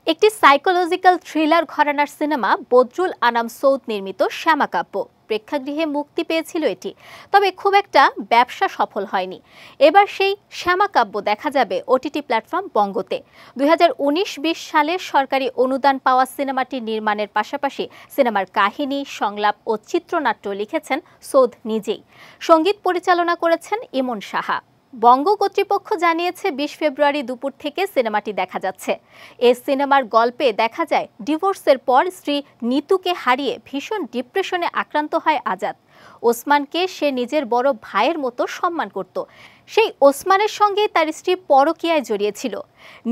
একটি psychological thriller ঘরানার cinema Badrul Anam Saud নির্মিত শ্যামাকাব্য প্রেক্ষাগৃহে মুক্তি পেয়েছিল এটি, তবে খুব একটা ব্যবসা সফল হয়নি। এবার সেই শ্যামাকাব্য দেখা যাবে ওটিটি প্ল্যাটফর্ম বঙ্গতে। 2019-20 সালে সরকারি অনুদান পাওয়া সিনেমাটি নির্মাণের পাশাপাশি সিনেমার কাহিনী, সংলাপ ও চিত্রনাট্য লিখেছেন সৌদ নিজেই। সঙ্গীত পরিচালনা করেছেন ইমন সাহা। বঙ্গ কর্তৃপক্ষ জানিয়েছে 20 ফেব্রুয়ারি দুপুর থেকে সিনেমাটি দেখা যাচ্ছে। এই সিনেমার গল্পে দেখা যায় ডিভোর্সের পর স্ত্রী নিতুকে হারিয়ে ভীষণ ডিপ্রেশনে আক্রান্ত হয় আজাদ। ওসমানকে সে নিজের বড় ভাইয়ের মতো সম্মান করত। সেই ওসমানের সঙ্গে তার স্ত্রী পরকীয়ায় জড়িয়েছিল।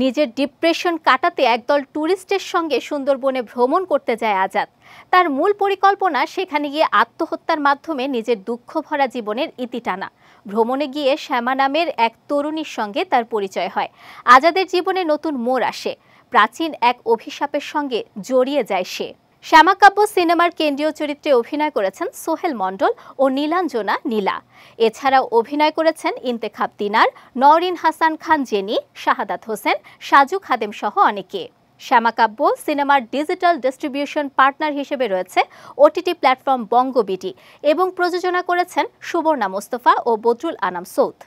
নিজের ডিপ্রেশন কাটাতে একদল ট্যুরিস্টের সঙ্গে সুন্দরবনে ভ্রমণ করতে যায় আজাদ। তার মূল পরিকল্পনা সেখানে গিয়ে আত্মহত্যার মাধ্যমে নিজের দুঃখ ভরা জীবনের ইতি টানা। ভ্রমণে গিয়ে শ্যামা নামের এক তরুণীর সঙ্গে তার পরিচয় হয়। আজাদের জীবনে নতুন মোড় আসে, প্রাচীন এক অভিশাপের সঙ্গে জড়িয়ে যায় সে। শ্যামাকাব্য সিনেমার কেন্দ্রীয় চরিত্রে অভিনয় করেছেন সোহেল মণ্ডল ও নীলাঞ্জনা নীলা। এছাড়াও অভিনয় করেছেন ইন্তেখাব দিনার, নওরিন হাসান খান জেনি, শাহাদাত হোসেন, সাজু খাদেম সহ অনেকে। শ্যামাকাব্য সিনেমার ডিজিটাল ডিস্ট্রিবিউশন পার্টনার হিসেবে রয়েছে ওটিটি প্ল্যাটফর্ম বঙ্গবিটি এবং প্রযোজনা করেছেন সুবর্ণা মোস্তফা ও বদরুল আনাম সৌদ।